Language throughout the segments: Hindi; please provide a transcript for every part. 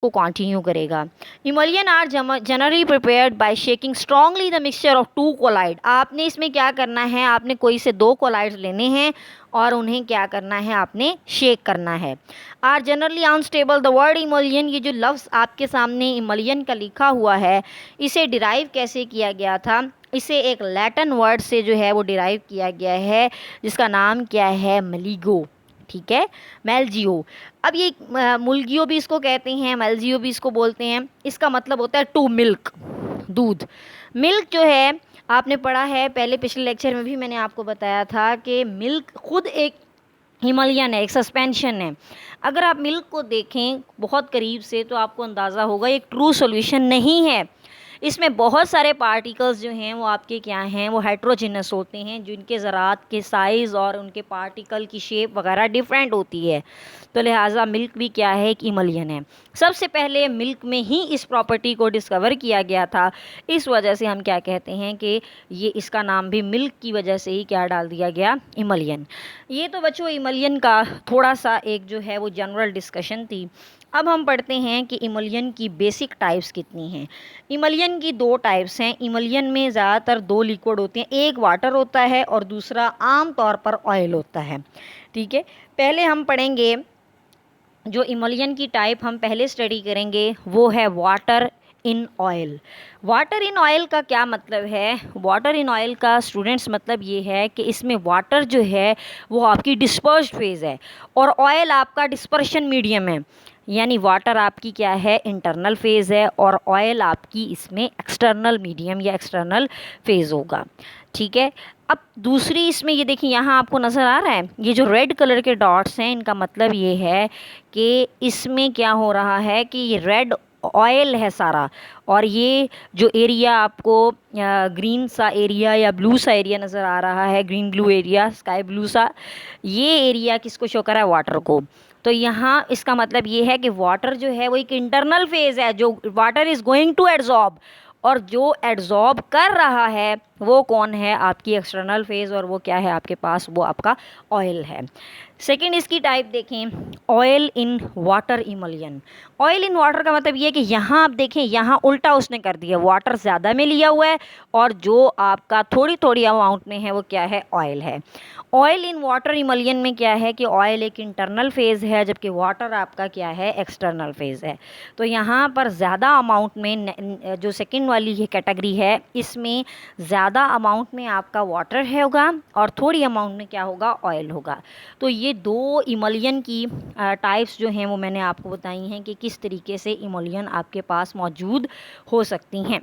को कंटिन्यू करेगा। Emulsion are generally prepared by shaking strongly the mixture of two colloid. आपने इसमें क्या करना है, आपने कोई से दो कोलाइड्स लेने हैं और उन्हें क्या करना है, आपने शेक करना है। Are generally unstable. The word emulsion, ये जो लफ्ज़ आपके सामने इमल्शन का लिखा हुआ है, इसे डिराइव कैसे किया गया था, इसे एक लैटिन वर्ड से जो है वो डिराइव किया गया है, जिसका नाम क्या है, मलिगो। ठीक है, मेलजियो। अब ये मुल्गियो भी इसको कहते हैं, मेलजियो भी इसको बोलते हैं। इसका मतलब होता है टू मिल्क, दूध। मिल्क जो है, आपने पढ़ा है पहले, पिछले लेक्चर में भी मैंने आपको बताया था कि मिल्क खुद एक हिमालयन है, एक सस्पेंशन है। अगर आप मिल्क को देखें बहुत करीब से तो आपको अंदाज़ा होगा एक ट्रू सॉल्यूशन नहीं है। इसमें बहुत सारे पार्टिकल्स जो हैं वो आपके क्या हैं, वो हेट्रोजिनस होते हैं, जिनके ज़रात के साइज़ और उनके पार्टिकल की शेप वगैरह डिफरेंट होती है। तो लिहाजा मिल्क भी क्या है, एक इमल्शन है। सबसे पहले मिल्क में ही इस प्रॉपर्टी को डिस्कवर किया गया था, इस वजह से हम क्या कहते हैं कि ये इसका नाम भी मिल्क की वजह से ही क्या डाल दिया गया, इमल्शन। ये तो बच्चों इमल्शन का थोड़ा सा एक जो है वो जनरल डिस्कशन थी। अब हम पढ़ते हैं कि इमल्शन की बेसिक टाइप्स कितनी हैं। इमल्शन की दो टाइप्स हैं। इमल्शन में ज़्यादातर दो लिक्विड होते हैं, एक वाटर होता है और दूसरा आम तौर पर ऑयल होता है। ठीक है, पहले हम पढ़ेंगे जो इमल्शन की टाइप हम पहले स्टडी करेंगे वो है water in oil. Water in oil का क्या मतलब है? वाटर इन ऑयल का स्टूडेंट्स मतलब ये है कि इसमें वाटर जो है वो आपकी डिस्पर्स्ड फेज़ है और ऑयल आपका डिस्पर्शन मीडियम है। यानी वाटर आपकी क्या है, इंटरनल फेज़ है, और ऑयल आपकी इसमें एक्सटर्नल मीडियम या एक्सटर्नल फेज़ होगा। ठीक है, अब दूसरी इसमें ये देखिए, यहाँ आपको नज़र आ रहा है ये जो रेड कलर के डॉट्स हैं, इनका मतलब ये है कि इसमें क्या हो रहा है कि ये रेड ऑयल है सारा, और ये जो एरिया आपको ग्रीन सा एरिया या ब्लू सा एरिया नज़र आ रहा है, green blue area, sky blue सा, ये एरिया किसको शो कर रहा है, वाटर को। तो यहाँ इसका मतलब ये है कि वाटर जो है वो एक इंटरनल फेज़ है, जो water is going to adsorb, और जो एड्जॉर्ब कर रहा है वो कौन है, आपकी एक्सटर्नल फेज़, और वो क्या है आपके पास, वो आपका ऑयल है। सेकंड इसकी टाइप देखें, oil in water emulsion. Oil in water का मतलब ये है कि यहाँ आप देखें, यहाँ उल्टा उसने कर दिया, वाटर ज़्यादा में लिया हुआ है और जो आपका थोड़ी थोड़ी अमाउंट में है वो क्या है, ऑयल है। ऑयल इन वाटर इमल्शन में क्या है कि ऑयल एक इंटरनल फेज़ है, जबकि वाटर आपका क्या है, एक्सटर्नल फेज़ है। तो यहाँ पर ज़्यादा अमाउंट में जो सेकंड वाली ये कैटेगरी है, इसमें ज़्यादा अमाउंट में आपका वाटर है होगा और थोड़ी अमाउंट में क्या होगा, ऑयल होगा। तो ये दो इमल्शन की टाइप्स जो हैं वो मैंने आपको बताई हैं कि किस तरीके से इमल्शन आपके पास मौजूद हो सकती हैं।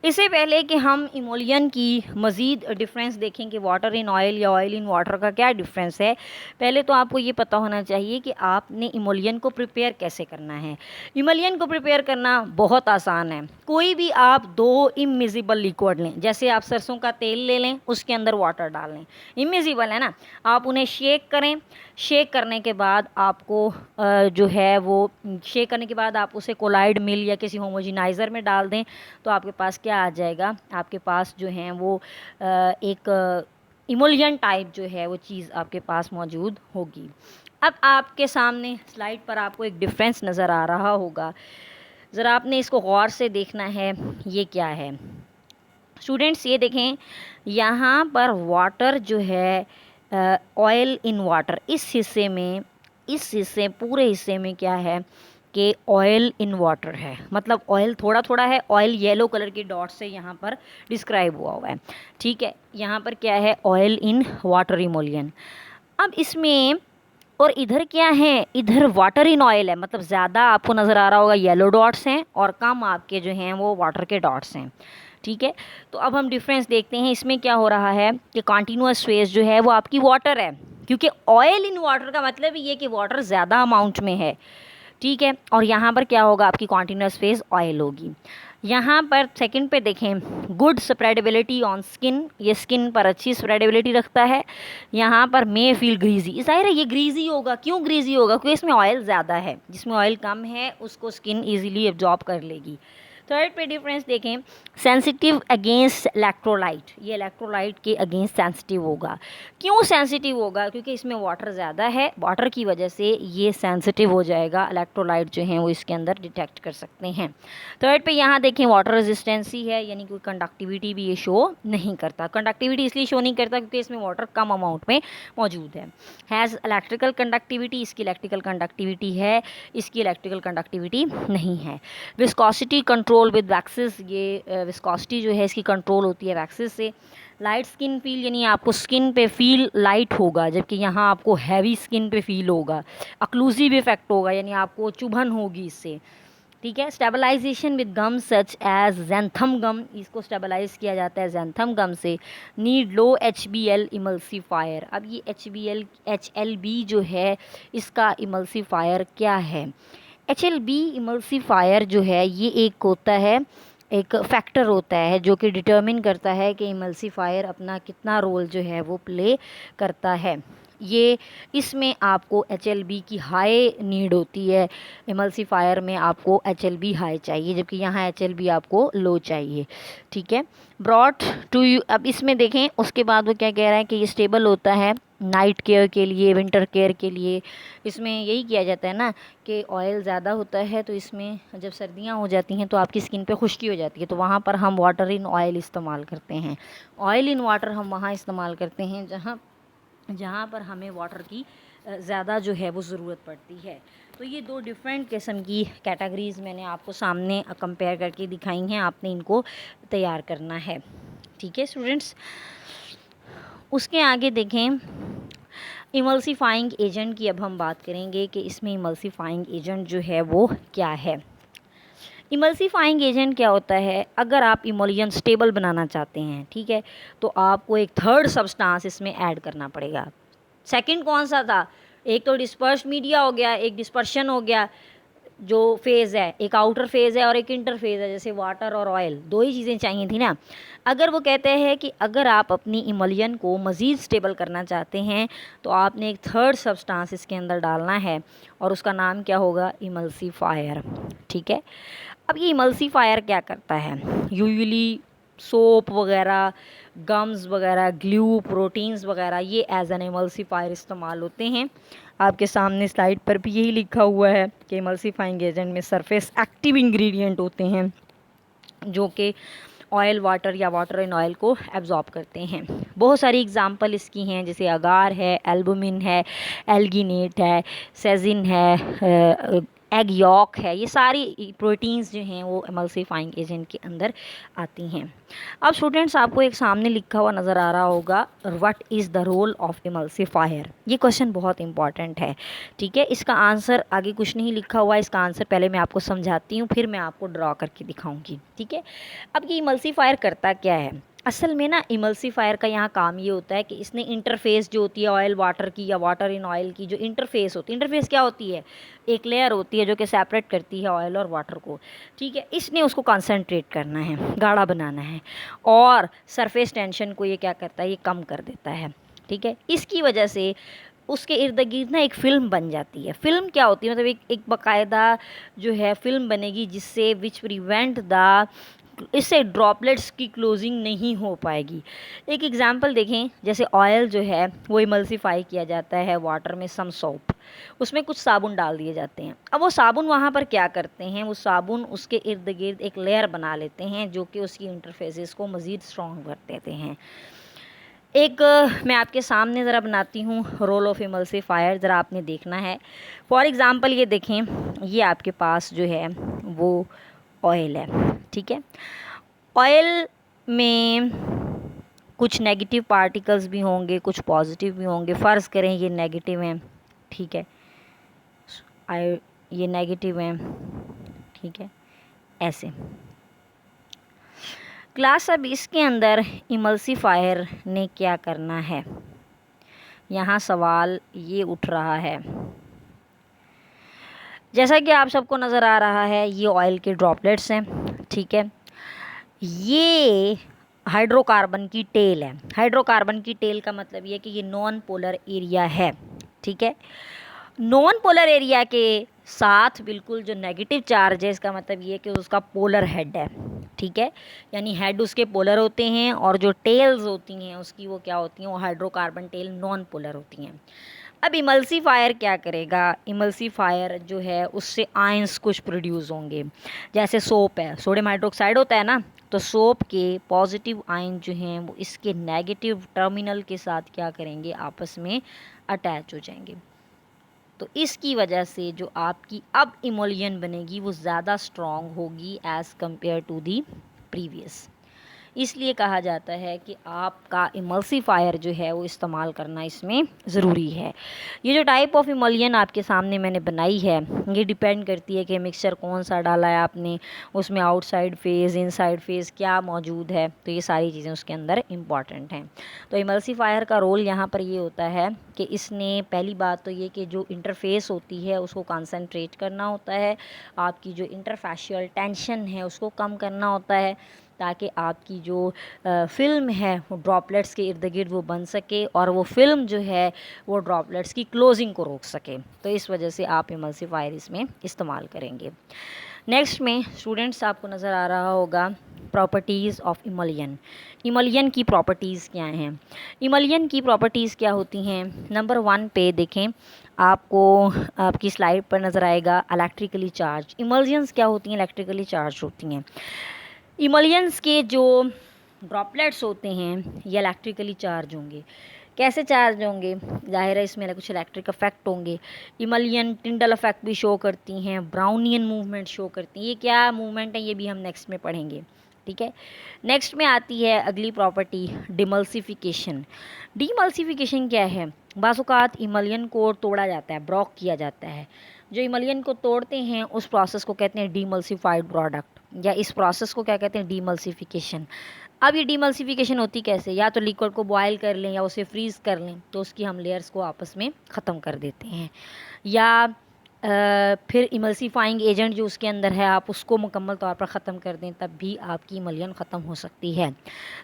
इससे पहले कि हम इमल्शन की मज़ीद डिफरेंस देखें कि वाटर इन ऑयल या ऑयल इन वाटर का क्या डिफरेंस है, पहले तो आपको ये पता होना चाहिए कि आपने इमल्शन को प्रिपेयर कैसे करना है। इमल्शन को प्रिपेयर करना बहुत आसान है। कोई भी आप दो इमिजिबल लिक्विड लें, जैसे आप सरसों का तेल ले लें, उसके अंदर वाटर डाल लें, इमिजिबल है ना, आप उन्हें शेक करें। शेक करने के बाद आपको जो है वो शेक करने के बाद आप उसे कोलाइड मिल या किसी होमोजिनाइज़र में डाल दें, तो आपके पास क्या आ जाएगा, आपके पास जो है वो एक इमल्शन टाइप जो है वो चीज़ आपके पास मौजूद होगी। अब आपके सामने स्लाइड पर आपको एक डिफरेंस नज़र आ रहा होगा, ज़रा आपने इसको गौर से देखना है, ये क्या है स्टूडेंट्स। ये देखें, यहाँ पर वाटर जो है, ऑयल इन वाटर, इस हिस्से में, इस हिस्से पूरे हिस्से में क्या है कि ऑयल इन वाटर है, मतलब ऑयल थोड़ा थोड़ा है। ऑयल येलो कलर के डॉट से यहाँ पर डिस्क्राइब हुआ है। ठीक है, यहाँ पर क्या है, ऑयल इन वाटर इमल्शन। अब इसमें और इधर क्या है, इधर वाटर इन ऑयल है, मतलब ज़्यादा आपको नज़र आ रहा होगा येलो डॉट्स हैं और कम आपके जो हैं वो वाटर के डॉट्स हैं। ठीक है, तो अब हम डिफरेंस देखते हैं। इसमें क्या हो रहा है कि कॉन्टीन्यूअस फेज जो है वो आपकी वाटर है, क्योंकि ऑयल इन वाटर का मतलब ये कि वाटर ज़्यादा अमाउंट में है। ठीक है, और यहाँ पर क्या होगा, आपकी कॉन्टीन्यूअस फेज ऑयल होगी। यहाँ पर सेकंड पे देखें, गुड स्प्रेडेबिलिटी ऑन स्किन, ये स्किन पर अच्छी स्प्रेडेबिलिटी रखता है। यहाँ पर मे फील ग्रीजी, ज़ाहिर है ये ग्रीजी होगा। क्यों ग्रीजी होगा? क्योंकि इसमें ऑयल ज़्यादा है, जिसमें ऑयल कम है उसको स्किन ईजिली एब्जॉर्ब कर लेगी। थर्ड पे डिफरेंस देखें, सेंसिटिव अगेंस्ट इलेक्ट्रोलाइट, ये इलेक्ट्रोलाइट के अगेंस्ट सेंसिटिव होगा। क्यों सेंसिटिव होगा? क्योंकि इसमें वाटर ज़्यादा है, वाटर की वजह से ये सेंसिटिव हो जाएगा, इलेक्ट्रोलाइट जो हैं वो इसके अंदर डिटेक्ट कर सकते हैं। थर्ड पे यहाँ देखें वाटर रेजिस्टेंसी है, यानी कोई कंडक्टिविटी भी ये शो नहीं करता। कंडक्टिविटी इसलिए शो नहीं करता क्योंकि इसमें वाटर कम अमाउंट में मौजूद है। हैज़ इलेक्ट्रिकल कंडक्टिविटी, इसकी इलेक्ट्रिकल कंडक्टिविटी है, इसकी इलेक्ट्रिकल कंडक्टिविटी नहीं है। विस्कोसिटी कंट्रोल विद वैक्सेस, ये विस्कोसिटी जो है इसकी कंट्रोल होती है वैक्सेस से। लाइट स्किन फील, यानी आपको स्किन पे फील लाइट होगा, जबकि यहाँ आपको हैवी स्किन पे फील होगा। अक्लूसिव इफेक्ट होगा, यानी आपको चुभन होगी इससे, ठीक है। Stabilization with gum such as xanthan gum, इसको स्टेबलाइज किया जाता है ज़ैंथम गम से। नीड लो HBl इमल्सीफायर, अब ये HLB जो है इसका इमल्सीफायर क्या है? HLB इमल्सीफायर जो है ये एक होता है, एक फैक्टर होता है जो कि डिटर्मिन करता है कि इमल्सीफायर अपना कितना रोल जो है वो प्ले करता है। ये इसमें आपको HLB की हाई नीड होती है, इमल्सीफायर में आपको HLB हाई चाहिए, जबकि यहाँ HLB आपको लो चाहिए, ठीक है। ब्रॉट टू यू, अब इसमें देखें उसके बाद वो क्या कह रहा है कि ये स्टेबल होता है नाइट केयर के लिए, विंटर केयर के लिए। इसमें यही किया जाता है ना कि ऑयल ज़्यादा होता है तो इसमें जब सर्दियाँ हो जाती हैं तो आपकी स्किन पे खुश्की हो जाती है, तो वहाँ पर हम वाटर इन ऑयल इस्तेमाल करते हैं। ऑयल इन वाटर हम वहाँ इस्तेमाल करते हैं जहाँ पर हमें वाटर की ज़्यादा जो है वो ज़रूरत पड़ती है। तो ये दो डिफरेंट किस्म की कैटेगरीज़ मैंने आपको सामने कंपेयर करके दिखाई हैं, आपने इनको तैयार करना है, ठीक है स्टूडेंट्स। उसके आगे देखें इमल्सीफाइंग एजेंट की, अब हम बात करेंगे कि इसमें इमल्सीफाइंग एजेंट जो है वो क्या है। इमल्सीफाइंग एजेंट क्या होता है? अगर आप इमोलियन स्टेबल बनाना चाहते हैं, ठीक है, तो आपको एक थर्ड सब्सटेंस इसमें ऐड करना पड़ेगा। सेकंड कौन सा था? एक तो डिस्पर्स्ड मीडिया हो गया, एक डिस्पर्शन हो गया जो फेज़ है, एक आउटर फेज़ है और एक इंटर फेज़ है, जैसे वाटर और ऑयल, दो ही चीज़ें चाहिए थी ना। अगर वो कहते हैं कि अगर आप अपनी इमोलियन को मज़ीद स्टेबल करना चाहते हैं तो आपने एक थर्ड सब्सटेंस इसके अंदर डालना है और उसका नाम क्या होगा? इमल्सीफायर, ठीक है। अब ये इमल्सीफायर क्या करता है? यूजुअली सोप वगैरह, गम्स वगैरह, ग्लू, प्रोटीन्स वगैरह, ये एज एन इमल्सीफायर इस्तेमाल होते हैं। आपके सामने स्लाइड पर भी यही लिखा हुआ है कि इमल्सीफाइंग एजेंट में सरफेस एक्टिव इंग्रेडिएंट होते हैं जो कि ऑयल वाटर या वाटर इन ऑयल को एब्जॉर्ब करते हैं। बहुत सारी एग्जांपल इसकी हैं, जैसे अगार है, एल्बुमिन है, एल्गिनेट है, सेजिन है, एग यॉक है, ये सारी प्रोटीन्स जो हैं वो इमल्सीफाइंग एजेंट के अंदर आती हैं। अब स्टूडेंट्स आपको एक सामने लिखा हुआ नज़र आ रहा होगा, what is the role of emulsifier. ये क्वेश्चन बहुत इंपॉर्टेंट है, ठीक है। इसका आंसर आगे कुछ नहीं लिखा हुआ है, इसका आंसर पहले मैं आपको समझाती हूँ, फिर मैं आपको ड्रॉ करके दिखाऊंगी, ठीक है। अब ये इमल्सीफायर करता क्या है? असल में ना इमल्सीफायर का यहाँ काम ये होता है कि इसने इंटरफेस जो होती है ऑयल वाटर की या वाटर इन ऑयल की, जो इंटरफेस होती है, इंटरफेस क्या होती है? एक लेयर होती है जो कि सेपरेट करती है ऑयल और वाटर को, ठीक है। इसने उसको कंसंट्रेट करना है, गाढ़ा बनाना है, और सरफेस टेंशन को ये क्या करता है? ये कम कर देता है, ठीक है। इसकी वजह से उसके इर्द गिर्द ना एक फ़िल्म बन जाती है। फ़िल्म क्या होती है? मतलब एक बाकायदा जो है फ़िल्म बनेगी जिससे विच प्रिवेंट द, इससे ड्रॉपलेट्स की क्लोजिंग नहीं हो पाएगी। एक एग्जांपल देखें, जैसे ऑयल जो है वो इमल्सीफाई किया जाता है वाटर में, सम सोप, उसमें कुछ साबुन डाल दिए जाते हैं। अब वो साबुन वहाँ पर क्या करते हैं? वो साबुन उसके इर्द गिर्द एक लेयर बना लेते हैं जो कि उसकी इंटरफेसेस को मज़ीद स्ट्रॉन्ग कर देते हैं। एक मैं आपके सामने ज़रा बनाती हूँ रोल ऑफ इमल्सीफायर, ज़रा आपने देखना है। फॉर एग्ज़ाम्पल ये देखें, ये आपके पास जो है वो ऑयल है, ठीक है। ऑयल में कुछ नेगेटिव पार्टिकल्स भी होंगे, कुछ पॉजिटिव भी होंगे। फ़र्ज़ करें ये नेगेटिव हैं, ठीक है, ये नेगेटिव हैं, ठीक है, ऐसे। क्लास अब इसके अंदर इमल्सीफायर ने क्या करना है? यहाँ सवाल ये उठ रहा है, जैसा कि आप सबको नज़र आ रहा है ये ऑयल के ड्रॉपलेट्स हैं, ठीक है। ये हाइड्रोकार्बन की टेल है। हाइड्रोकार्बन की टेल का मतलब ये कि ये नॉन पोलर एरिया है, ठीक है। नॉन पोलर एरिया के साथ बिल्कुल जो नेगेटिव चार्ज है, इसका मतलब ये है कि उसका पोलर हेड है, ठीक है, यानी हेड उसके पोलर होते हैं और जो टेल्स होती हैं उसकी वो क्या होती हैं, वो हाइड्रोकार्बन टेल नॉन पोलर होती हैं। अब इमल्सीफायर क्या करेगा, इमल्सीफायर जो है उससे आयंस कुछ प्रोड्यूस होंगे, जैसे सोप है, सोडियम हाइड्रोक्साइड होता है ना, तो सोप के पॉजिटिव आयन जो हैं वो इसके नेगेटिव टर्मिनल के साथ क्या करेंगे, आपस में अटैच हो जाएंगे। तो इसकी वजह से जो आपकी अब इमोलियन बनेगी वो ज़्यादा स्ट्रॉन्ग होगी as compare to the previous. इसलिए कहा जाता है कि आपका इमल्सीफायर जो है वो इस्तेमाल करना इसमें ज़रूरी है। ये जो टाइप ऑफ इमल्शन आपके सामने मैंने बनाई है, ये डिपेंड करती है कि मिक्सचर कौन सा डाला है आपने, उसमें आउटसाइड फेज़ इनसाइड फेज़ क्या मौजूद है, तो ये सारी चीज़ें उसके अंदर इम्पॉर्टेंट हैं। तो इमल्सीफायर का रोल यहाँ पर ये होता है कि इसने पहली बात तो ये कि जो इंटरफेस होती है उसको कंसंट्रेट करना होता है, आपकी जो इंटरफेशियल टेंशन है उसको कम करना होता है, ताकि आपकी जो फ़िल्म है वो ड्रॉपलेट्स के इर्द गिर्द वो बन सके और वो फ़िल्म जो है वो ड्रॉपलेट्स की क्लोजिंग को रोक सके। तो इस वजह से आप इमल्सीफायर इसमें इस्तेमाल करेंगे। नेक्स्ट में स्टूडेंट्स आपको नज़र आ रहा होगा प्रॉपर्टीज़ ऑफ इमल्शन। इमल्शन की प्रॉपर्टीज़ क्या हैं, इमल्शन की प्रॉपर्टीज़ क्या होती हैं। नंबर 1 पे देखें, आपको आपकी स्लाइड पर नज़र आएगा इलेक्ट्रिकली चार्ज। इमल्शंस क्या होती हैं, इलेक्ट्रिकली चार्ज होती हैं। इमल्शंस के जो ड्रॉपलेट्स होते हैं ये इलेक्ट्रिकली चार्ज होंगे। कैसे चार्ज होंगे, जाहिर है इसमें कुछ इलेक्ट्रिक इफेक्ट होंगे। इमल्शन टिंडल इफेक्ट भी शो करती हैं, ब्राउनियन मूवमेंट शो करती हैं। ये क्या मूवमेंट है ये भी हम नेक्स्ट में पढ़ेंगे, ठीक है। नेक्स्ट में आती है अगली प्रॉपर्टी, डिमल्सिफिकेशन। डिमल्सिफिकेशन क्या है, बाज़-औक़ात इमल्शन को तोड़ा जाता है, ब्रोक किया जाता है। जो इमल्शन को तोड़ते हैं उस प्रोसेस को कहते हैं डीमल्सिफाइड प्रोडक्ट, या इस प्रोसेस को क्या कहते हैं, डीमल्सिफिकेशन। अब ये डीमल्सिफिकेशन होती कैसे, या तो लिक्विड को बॉयल कर लें या उसे फ्रीज़ कर लें तो उसकी हम लेयर्स को आपस में ख़त्म कर देते हैं, या फिर इमल्सीफाइंग एजेंट जो उसके अंदर है आप उसको मुकम्मल तौर पर ख़त्म कर दें, तब भी आपकी इमल्शन ख़त्म हो सकती है।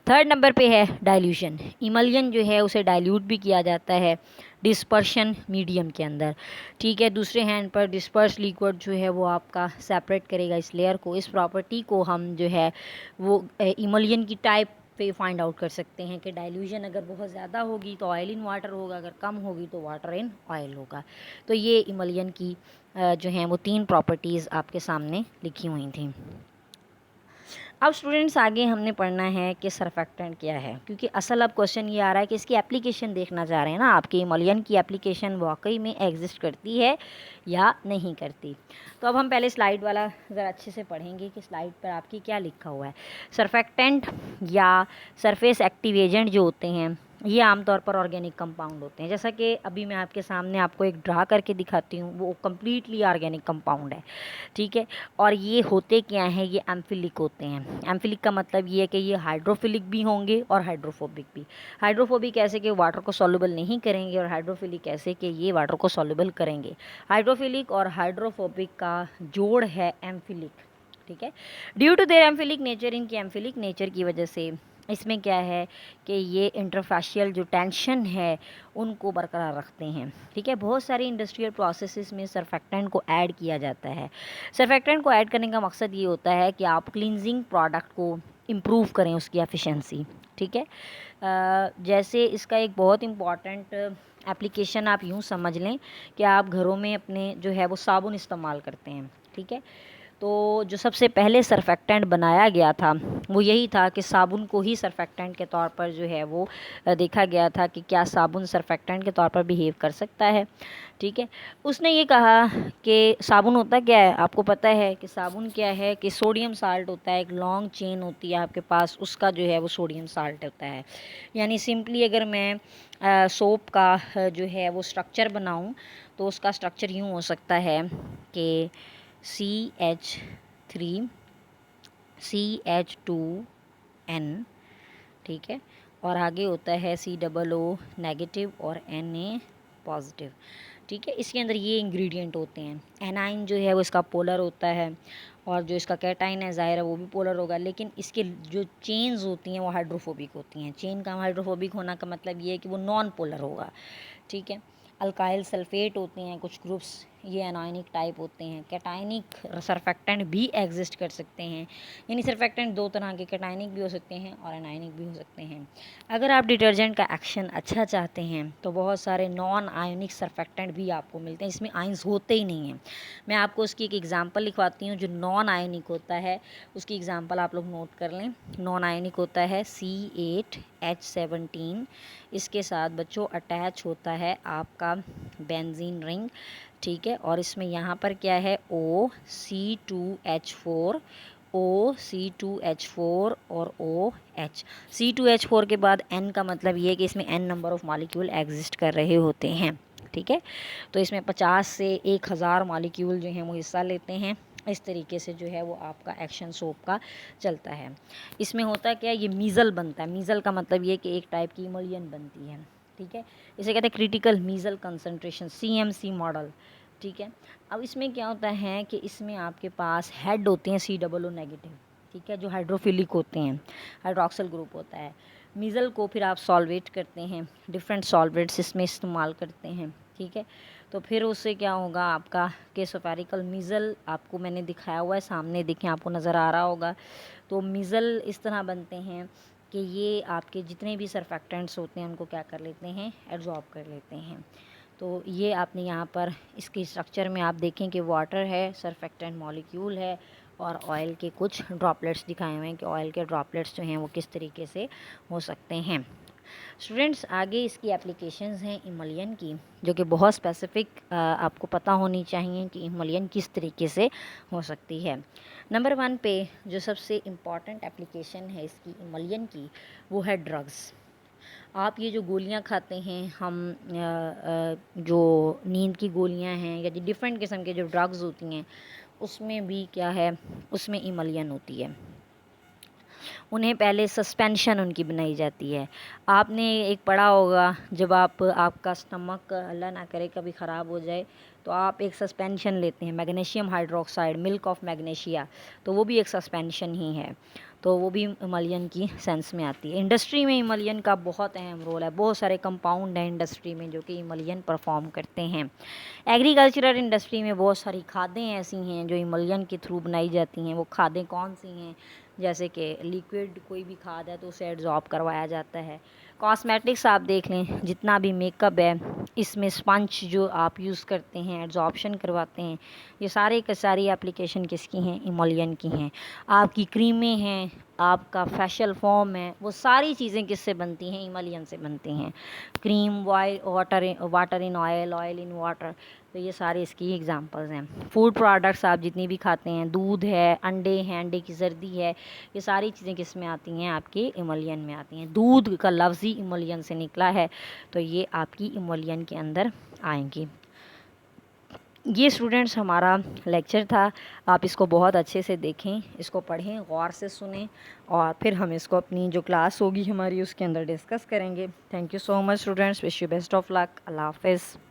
थर्ड नंबर पे है डाइल्यूशन। इमल्शन जो है उसे डाइल्यूट भी किया जाता है डिस्पर्शन मीडियम के अंदर, ठीक है। दूसरे हैंड पर डिस्पर्स लिक्विड जो है वो आपका सेपरेट करेगा इस लेयर को। इस प्रॉपर्टी को हम जो है वो इमल्शन की टाइप पे फाइंड आउट कर सकते हैं कि डाइल्यूशन अगर बहुत ज़्यादा होगी तो ऑयल इन वाटर होगा, अगर कम होगी तो वाटर इन ऑयल होगा। तो ये इमल्शन की जो हैं वो 3 प्रॉपर्टीज़ आपके सामने लिखी हुई थी। अब स्टूडेंट्स आगे हमने पढ़ना है कि सरफेक्टेंट क्या है, क्योंकि असल अब क्वेश्चन ये आ रहा है कि इसकी एप्लीकेशन देखना चाह रहे हैं ना आपके, इमल्शन की एप्लीकेशन वाकई में एग्जिस्ट करती है या नहीं करती। तो अब हम पहले स्लाइड वाला ज़रा अच्छे से पढ़ेंगे कि स्लाइड पर आपकी क्या लिखा हुआ है। सरफेक्टेंट या सरफेस एक्टिव एजेंट जो होते हैं ये आमतौर पर ऑर्गेनिक कंपाउंड होते हैं, जैसा कि अभी मैं आपके सामने आपको एक ड्रा करके दिखाती हूँ, वो कम्प्लीटली ऑर्गेनिक कंपाउंड है, ठीक है। और ये होते क्या हैं, ये एम्फिलिक होते हैं। एम्फिलिक का मतलब ये है कि ये हाइड्रोफिलिक भी होंगे और हाइड्रोफोबिक भी। हाइड्रोफोबिक ऐसे कि वाटर को सॉल्युबल नहीं करेंगे, और हाइड्रोफिलिक ऐसे कि ये वाटर को सॉल्युबल करेंगे। हाइड्रोफिलिक और हाइड्रोफोबिक का जोड़ है एम्फिलिक, ठीक है। ड्यू टू देयर एम्फिलिक नेचर, इनकी एम्फिलिक नेचर की वजह से इसमें क्या है कि ये इंटरफेशियल जो टेंशन है उनको बरकरार रखते हैं, ठीक है। बहुत सारी इंडस्ट्रियल प्रोसेसेस में सरफेक्टेंट को ऐड किया जाता है। सरफेक्टेंट को ऐड करने का मकसद ये होता है कि आप क्लींजिंग प्रोडक्ट को इम्प्रूव करें, उसकी एफिशिएंसी, ठीक है। जैसे इसका एक बहुत इम्पॉर्टेंट एप्लीकेशन आप यूँ समझ लें कि आप घरों में अपने जो है वो साबुन इस्तेमाल करते हैं, ठीक है। तो जो सबसे पहले सरफेक्टेंट बनाया गया था वो यही था कि साबुन को ही सरफेक्टेंट के तौर पर जो है वो देखा गया था कि क्या साबुन सरफेक्टेंट के तौर पर बिहेव कर सकता है, ठीक है। उसने ये कहा कि साबुन होता क्या है, आपको पता है कि साबुन क्या है, कि सोडियम साल्ट होता है, एक लॉन्ग चेन होती है आपके पास, उसका जो है वो सोडियम साल्ट होता है। यानी सिंपली अगर मैं सोप का जो है वो स्ट्रक्चर बनाऊँ तो उसका स्ट्रक्चर यूँ हो सकता है कि CH3 CH2N, ठीक है, और आगे होता है COO नेगेटिव और Na पॉजिटिव, ठीक है। इसके अंदर ये इंग्रेडिएंट होते हैं। एनाइन जो है वो इसका पोलर होता है, और जो इसका कैटाइन है ज़ाहिर है वो भी पोलर होगा, लेकिन इसके जो चेन्स होती हैं वो हाइड्रोफोबिक होती हैं। चेन का हाइड्रोफोबिक होना का मतलब ये है कि वो नॉन पोलर होगा, ठीक है। अल्काइल सल्फेट होते हैं कुछ ग्रुप्स, ये एनायनिक टाइप होते हैं। कैटायनिक सरफेक्टेंट भी एग्जिस्ट कर सकते हैं, यानी सरफेक्टेंट दो तरह के, कैटायनिक भी हो सकते हैं और एनायनिक भी हो सकते हैं। अगर आप डिटर्जेंट का एक्शन अच्छा चाहते हैं तो बहुत सारे नॉन आयोनिक सरफेक्टेंट भी आपको मिलते हैं, इसमें आयंस होते ही नहीं हैं। मैं आपको उसकी एक एग्जांपल लिखवाती हूँ। जो नॉन आयोनिक होता है उसकी एग्जांपल आप लोग नोट कर लें। नॉन आयोनिक होता है C8H17, इसके साथ बच्चों अटैच होता है आपका बेंजीन रिंग, ठीक है। और इसमें यहाँ पर क्या है, OC2H4, OC2H4 और OH। C2H4 के बाद N का मतलब ये है कि इसमें N number of molecule exist कर रहे होते हैं, ठीक है। तो इसमें 50 से 1000 मॉलिक्यूल जो हैं वो हिस्सा लेते हैं। इस तरीके से जो है वो आपका एक्शन सोप का चलता है। इसमें होता है क्या, ये मीज़ल बनता है। मीज़ल का मतलब ये कि एक टाइप की इमल्शन बनती है, ठीक है। इसे कहते हैं critical measle concentration, CMC model, ठीक है। अब इसमें क्या होता है कि इसमें आपके पास हेड होते हैं COO नेगेटिव, ठीक है, जो हाइड्रोफिलिक होते हैं, हाइड्रोक्सिल ग्रुप होता है। मीज़ल को फिर आप सॉल्वेट करते हैं, डिफरेंट सॉल्वेंट्स इसमें इस्तेमाल करते हैं, ठीक है। तो फिर उससे क्या होगा आपका केसोफेरिकल मीज़ल, आपको मैंने दिखाया हुआ है सामने, देखें आपको नज़र आ रहा होगा। तो मीज़ल इस तरह बनते हैं कि ये आपके जितने भी सरफेक्टेंट्स होते हैं उनको क्या कर लेते हैं, एब्जॉर्ब कर लेते हैं। तो ये आपने यहाँ पर इसकी स्ट्रक्चर में आप देखें कि वाटर है, सरफेक्टेंट मॉलिक्यूल है और ऑयल के कुछ ड्रॉपलेट्स दिखाए हुए हैं कि ऑयल के ड्रॉपलेट्स जो हैं वो किस तरीके से हो सकते हैं। स्टूडेंट्स, आगे इसकी एप्लीकेशंस हैं इमल्शन की, जो कि बहुत स्पेसिफिक आपको पता होनी चाहिए कि इमल्शन किस तरीके से हो सकती है। नंबर 1 पे जो सबसे इम्पॉर्टेंट एप्लीकेशन है इसकी इमल्शन की, वो है ड्रग्स। आप ये जो गोलियां खाते हैं हम, जो नींद की गोलियां हैं या डिफरेंट किस्म के जो ड्रग्स होती हैं, उसमें भी क्या है, उसमें इमल्शन होती है। उन्हें पहले सस्पेंशन उनकी बनाई जाती है। आपने एक पढ़ा होगा, जब आपका स्टमक अल्लाह ना करे कभी ख़राब हो जाए तो आप एक सस्पेंशन लेते हैं, magnesium hydroxide, milk of magnesia, तो वो भी एक सस्पेंशन ही है। तो वो भी इमल्शन की सेंस में आती है। इंडस्ट्री में इमल्शन का बहुत अहम रोल है। बहुत सारे कंपाउंड हैं इंडस्ट्री में जो कि इमल्शन परफॉर्म करते हैं। एग्रीकल्चरल इंडस्ट्री में बहुत सारी खादें ऐसी हैं जो इमल्शन के थ्रू बनाई जाती हैं। वो खादें कौन सी हैं, जैसे कि लिक्विड कोई भी खाद है तो उसे एब्जॉर्ब करवाया जाता है। कॉस्मेटिक्स आप देख लें, जितना भी मेकअप है इसमें स्पंज जो आप यूज़ करते हैं, एब्जॉर्प्शन करवाते हैं, ये सारे के सारी एप्लीकेशन किसकी हैं, इमल्शन की हैं। आपकी क्रीमें हैं, आपका फेशियल फॉर्म है, वो सारी चीज़ें किससे बनती हैं, इमल्शन से बनती हैं। Cream, water in oil, oil in water, तो ये सारे इसकी एग्जांपल्स हैं। फूड प्रोडक्ट्स आप जितनी भी खाते हैं, दूध है, अंडे हैं, अंडे की जर्दी है, ये सारी चीज़ें किस में आती हैं, आपके इमल्शन में आती हैं। दूध का लफ्ज़ ही इमल्शन से निकला है, तो ये आपकी इमल्शन के अंदर आएंगी। ये स्टूडेंट्स हमारा लेक्चर था। आप इसको बहुत अच्छे से देखें, इसको पढ़ें, गौर से सुनें और फिर हम इसको अपनी जो क्लास होगी हमारी उसके अंदर डिस्कस करेंगे। Thank you so much students, wish you best of luck. अल्लाह हाफ़िज़।